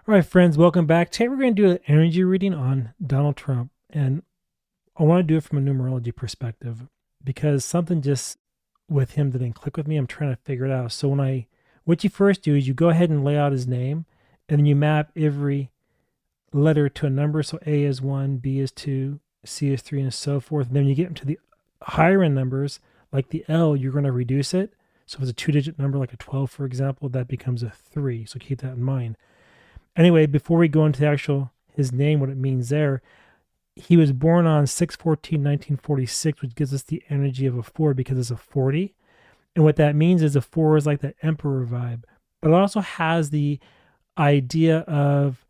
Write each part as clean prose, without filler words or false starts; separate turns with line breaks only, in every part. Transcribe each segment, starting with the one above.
All right, friends, welcome back. Today we're going to do an energy reading on Donald Trump. And I want to do it from a numerology perspective because something just with him didn't click with me. I'm trying to figure it out. So what you first do is you go ahead and lay out his name and then you map every letter to a number. So A is 1, B is 2, C is 3, and so forth. And then you get into the higher end numbers, like the L, you're going to reduce it. So if it's a 2-digit number, like a 12, for example, that becomes a 3. So keep that in mind. Anyway, before we go into his name, what it means there, he was born on 6/14/1946, which gives us the energy of a 4 because it's a 40. And what that means is a 4 is like that emperor vibe, but it also has the idea of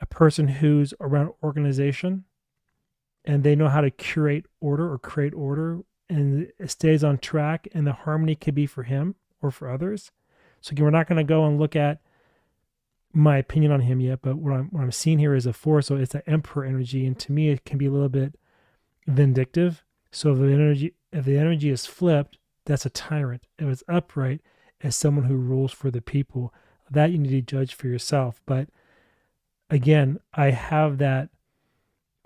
a person who's around organization and they know how to curate order or create order, and it stays on track, and the harmony could be for him or for others. So again, we're not going to go and look at my opinion on him yet, but what I'm seeing here is a 4, so it's that emperor energy, and to me it can be a little bit vindictive. So if the energy is flipped, that's a tyrant. If it's upright, as someone who rules for the people, that you need to judge for yourself. But again, I have that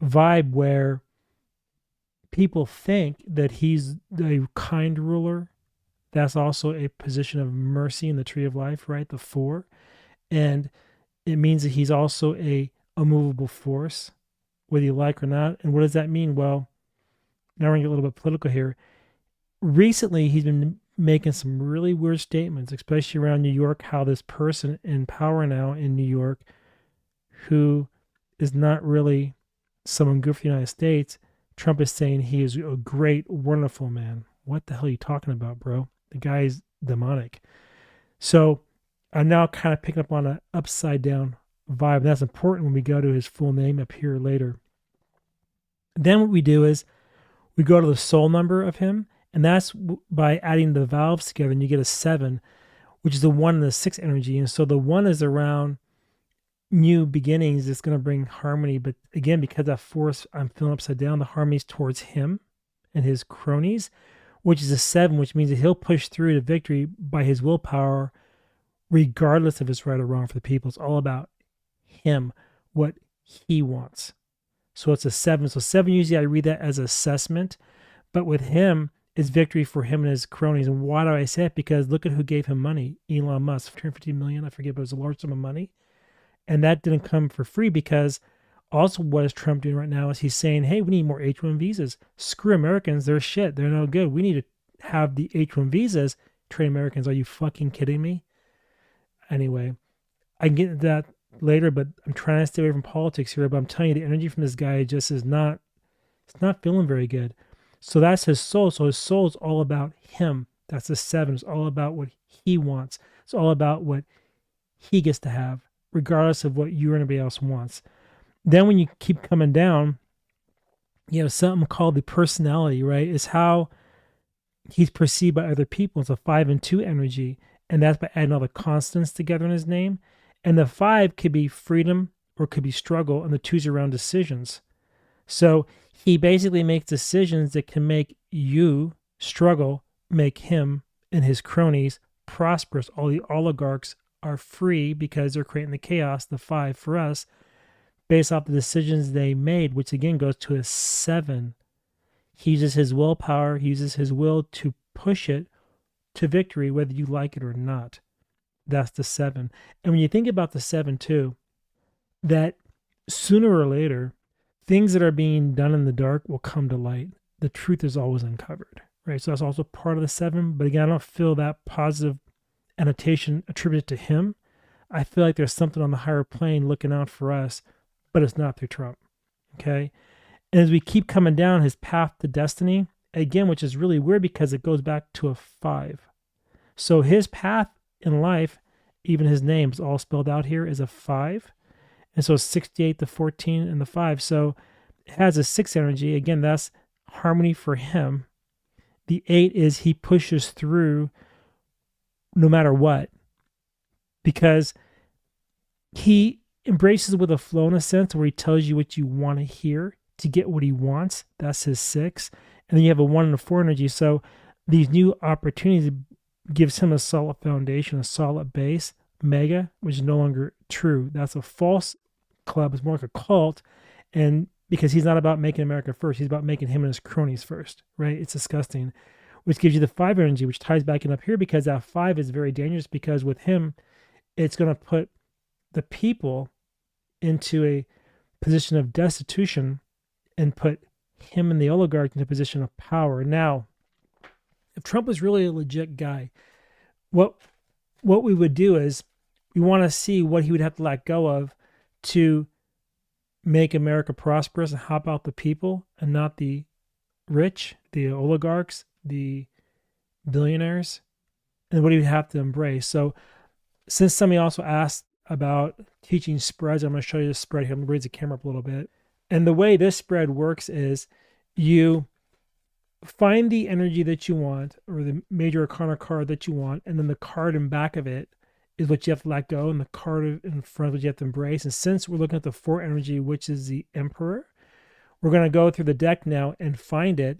vibe where people think that he's a kind ruler. That's also a position of mercy in the tree of life, right? The 4. And it means that he's also a immovable force, whether you like or not. And what does that mean? Well, now we're going to get a little bit political here. Recently, he's been making some really weird statements, especially around New York, how this person in power now in New York, who is not really someone good for the United States, Trump is saying he is a great, wonderful man. What the hell are you talking about, bro? The guy's demonic. So I'm now kind of picking up on an upside down vibe. And that's important when we go to his full name up here later. Then what we do is we go to the soul number of him, and that's by adding the valves together, and you get a 7, which is the 1 and the 6 energy. And so the 1 is around new beginnings. It's going to bring harmony. But again, because that force I'm feeling upside down, the harmony's towards him and his cronies, which is a 7, which means that he'll push through to victory by his willpower, regardless if it's right or wrong for the people. It's all about him, what he wants. So it's a 7. So 7, usually I read that as assessment, but with him, it's victory for him and his cronies. And why do I say it? Because look at who gave him money. Elon Musk, 250 million, I forget, but it was a large sum of money. And that didn't come for free, because also what is Trump doing right now is he's saying, hey, we need more H-1 visas. Screw Americans, they're shit. They're no good. We need to have the H-1 visas. Train Americans. Are you fucking kidding me? Anyway, I can get into that later, but I'm trying to stay away from politics here. But I'm telling you, the energy from this guy just is not, it's not feeling very good. So that's his soul. So his soul is all about him. That's the 7. It's all about what he wants. It's all about what he gets to have, regardless of what you or anybody else wants. Then when you keep coming down, you have something called the personality, right? It's how he's perceived by other people. It's a 5 and 2 energy. And that's by adding all the constants together in his name. And the 5 could be freedom or could be struggle, and the 2's around decisions. So he basically makes decisions that can make you struggle, make him and his cronies prosperous. All the oligarchs are free because they're creating the chaos, the 5 for us, based off the decisions they made, which again goes to a 7. He uses his willpower, he uses his will to push it to victory, whether you like it or not. That's the 7. And when you think about the 7 too, that sooner or later, things that are being done in the dark will come to light. The truth is always uncovered, right? So that's also part of the 7. But again, I don't feel that positive annotation attributed to him. I feel like there's something on the higher plane looking out for us, but it's not through Trump, okay? And as we keep coming down his path to destiny, again, which is really weird because it goes back to a 5. So his path in life, even his name is all spelled out here, is a 5. And so 68, the 14, and the 5. So it has a 6 energy. Again, that's harmony for him. The 8 is he pushes through no matter what, because he embraces with a flow in a sense where he tells you what you want to hear to get what he wants. That's his 6. And then you have a 1 and a 4 energy. So these new opportunities gives him a solid foundation, a solid base, mega, which is no longer true. That's a false club. It's more like a cult. And because he's not about making America first, he's about making him and his cronies first, right? It's disgusting, which gives you the 5 energy, which ties back in up here because that 5 is very dangerous because with him, it's going to put the people into a position of destitution and put him and the oligarch in a position of power. Now, if Trump was really a legit guy, what we would do is we want to see what he would have to let go of to make America prosperous and help out the people and not the rich, the oligarchs, the billionaires, and what he would have to embrace. So since somebody also asked about teaching spreads, I'm going to show you the spread here. I'm going to raise the camera up a little bit. And the way this spread works is you find the energy that you want or the major arcana card that you want, and then the card in back of it is what you have to let go, and the card in front of it you have to embrace. And since we're looking at the 4 energy, which is the Emperor, we're going to go through the deck now and find it,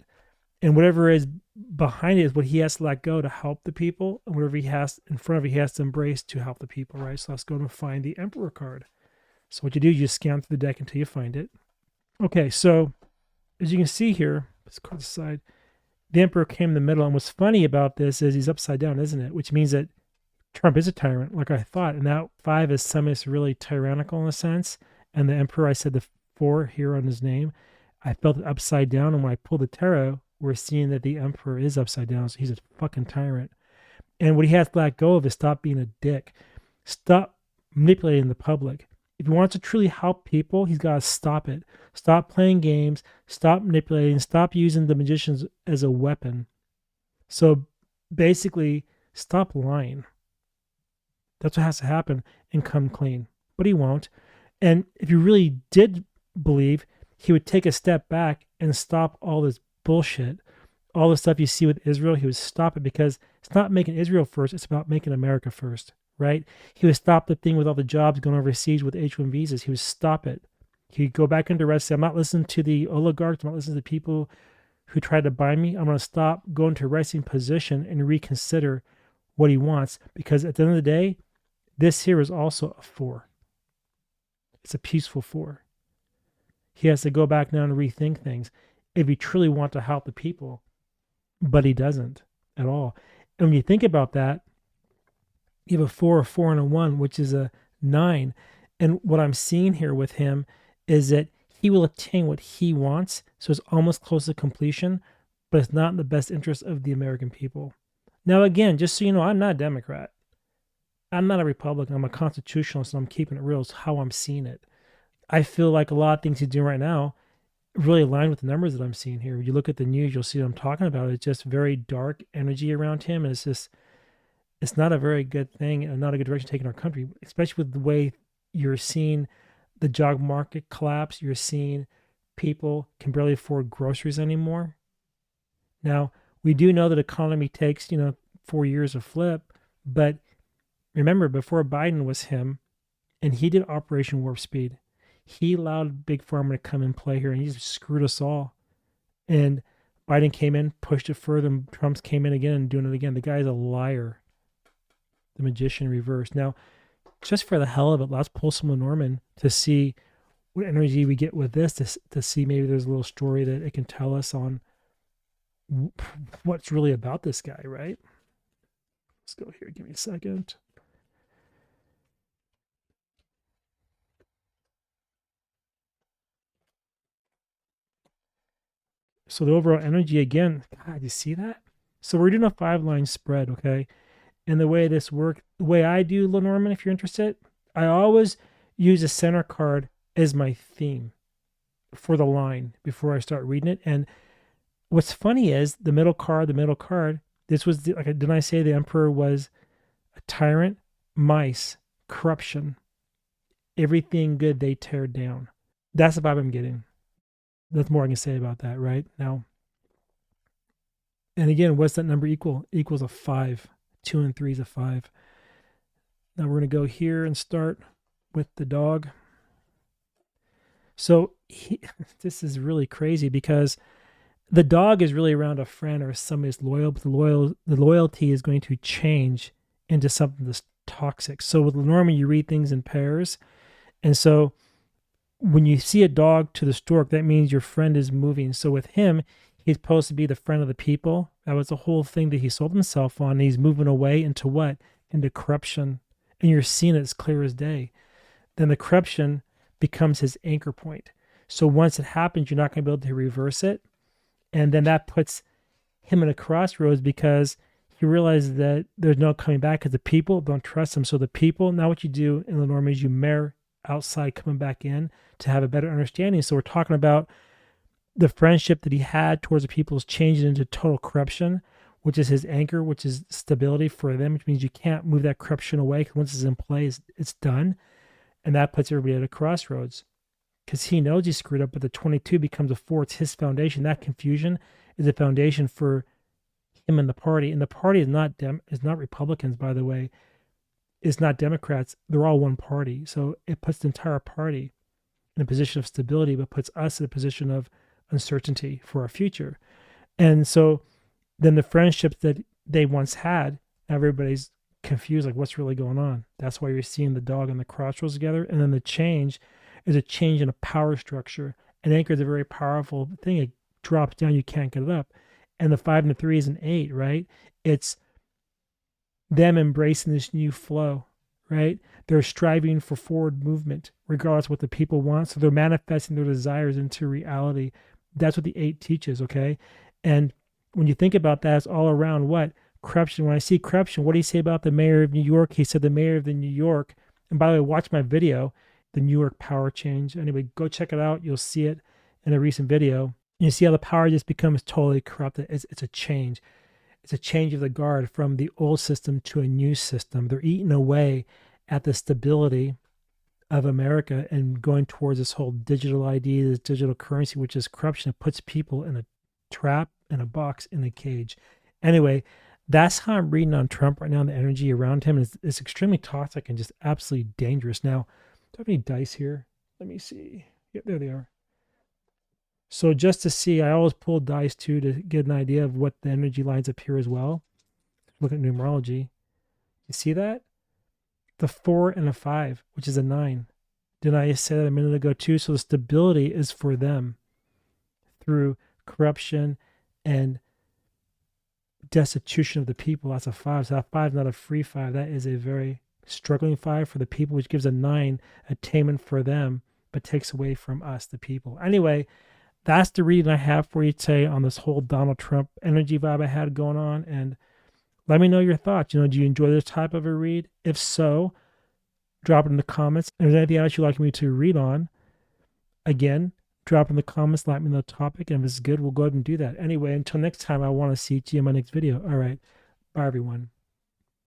and whatever is behind it is what he has to let go to help the people, and whatever he has in front of it, he has to embrace to help the people, right? So let's go and find the Emperor card. So what you do, you just scan through the deck until you find it. Okay, so as you can see here, let's go to the side. The Emperor came in the middle, and what's funny about this is he's upside down, isn't it? Which means that Trump is a tyrant, like I thought, and that 5 is something that's really tyrannical in a sense. And the Emperor, I said the 4 here on his name, I felt it upside down, and when I pulled the tarot, we're seeing that the Emperor is upside down, so he's a fucking tyrant. And what he has to let go of is stop being a dick. Stop manipulating the public. If he wants to truly help people, he's got to stop it. Stop playing games. Stop manipulating. Stop using the magicians as a weapon. So basically, stop lying. That's what has to happen and come clean. But he won't. And if you really did believe, he would take a step back and stop all this bullshit. All the stuff you see with Israel, he would stop it because it's not making Israel first. It's about making America first. Right? He would stop the thing with all the jobs going overseas with H-1 visas. He would stop it. He'd go back into rest. Say, I'm not listening to the oligarchs. I'm not listening to the people who tried to buy me. I'm going to stop, go into a resting position and reconsider what he wants. Because at the end of the day, this here is also a 4. It's a peaceful 4. He has to go back now and rethink things if he truly wants to help the people. But he doesn't at all. And when you think about that, you have a 4, a 4, and a 1, which is a 9. And what I'm seeing here with him is that he will attain what he wants. So it's almost close to completion, but it's not in the best interest of the American people. Now, again, just so you know, I'm not a Democrat. I'm not a Republican. I'm a constitutionalist, and I'm keeping it real. It's how I'm seeing it. I feel like a lot of things he's doing right now really align with the numbers that I'm seeing here. When you look at the news, you'll see what I'm talking about. It's just very dark energy around him, and it's not a very good thing and not a good direction to take in our country, especially with the way you're seeing the job market collapse. You're seeing people can barely afford groceries anymore. Now, we do know that economy takes, 4 years to flip, but remember, before Biden was him, and he did Operation Warp Speed, he allowed Big Pharma to come and play here, and he just screwed us all. And Biden came in, pushed it further, and Trump came in again and doing it again. The guy's a liar. The magician reversed. Now, just for the hell of it, let's pull some Lenormand to see what energy we get with this, to see maybe there's a little story that it can tell us on what's really about this guy, right? Let's go here. Give me a second. So the overall energy, again, God, you see that? So we're doing a 5-line spread, okay? And the way this works, the way I do Lenormand, if you're interested, I always use a center card as my theme for the line before I start reading it. And what's funny is the middle card, this was, didn't I say the Emperor was a tyrant? Mice, corruption, everything good they tear down. That's the vibe I'm getting. That's more I can say about that right now. And again, what's that number equal? Equals a 5. 2 and 3 is a 5. Now we're going to go here and start with the dog. So this is really crazy because the dog is really around a friend or somebody that's loyal, but the loyalty is going to change into something that's toxic. So with Lenormand, you read things in pairs. And so when you see a dog to the stork, that means your friend is moving. So with him, he's supposed to be the friend of the people. That was the whole thing that he sold himself on. And he's moving away into what? Into corruption. And you're seeing it as clear as day. Then the corruption becomes his anchor point. So once it happens, you're not going to be able to reverse it. And then that puts him in a crossroads because he realizes that there's no coming back because the people don't trust him. So the people, now what you do in Lenormand is you mirror outside coming back in to have a better understanding. So we're talking about the friendship that he had towards the people is changing into total corruption, which is his anchor, which is stability for them, which means you can't move that corruption away because once it's in play, it's done. And that puts everybody at a crossroads because he knows he screwed up, but the 22 becomes a 4. It's his foundation. That confusion is a foundation for him and the party. And the party is not Republicans, by the way. It's not Democrats. They're all one party. So it puts the entire party in a position of stability, but puts us in a position of uncertainty for our future. And so then the friendships that they once had, everybody's confused, like what's really going on. That's why you're seeing the dog and the crossroads together. And then the change is a change in a power structure. An anchor is a very powerful thing. It drops down, you can't get it up. And the 5 and the 3 is an 8, right? It's them embracing this new flow, right? They're striving for forward movement, regardless of what the people want. So they're manifesting their desires into reality. That's what the 8 teaches, okay? And when you think about that, it's all around what? Corruption. When I see corruption, what do you say about the mayor of New York? He said the mayor of the New York, and by the way, watch my video, the New York power change. Anyway, go check it out. You'll see it in a recent video. You see how the power just becomes totally corrupted. It's a change. It's a change of the guard from the old system to a new system. They're eating away at the stability of America and going towards this whole digital ID, this digital currency, which is corruption. It puts people in a trap, in a box, in a cage. Anyway, that's how I'm reading on Trump right now. The energy around him is extremely toxic and just absolutely dangerous. Now, do I have any dice here? Let me see. Yep, there they are. So just to see, I always pull dice too to get an idea of what the energy lines up here as well. Look at numerology. You see that? The 4 and a 5, which is a 9. Didn't I say that a minute ago too? So the stability is for them through corruption and destitution of the people. That's a 5. So that 5 is not a free 5. That is a very struggling 5 for the people, which gives a 9 attainment for them, but takes away from us, the people. Anyway, that's the reading I have for you today on this whole Donald Trump energy vibe I had going on. And let me know your thoughts. Do you enjoy this type of a read? If so, drop it in the comments. If there's anything else you'd like me to read on, again, drop it in the comments, let me know the topic. And if it's good, we'll go ahead and do that. Anyway, until next time, I want to see you in my next video. All right. Bye, everyone.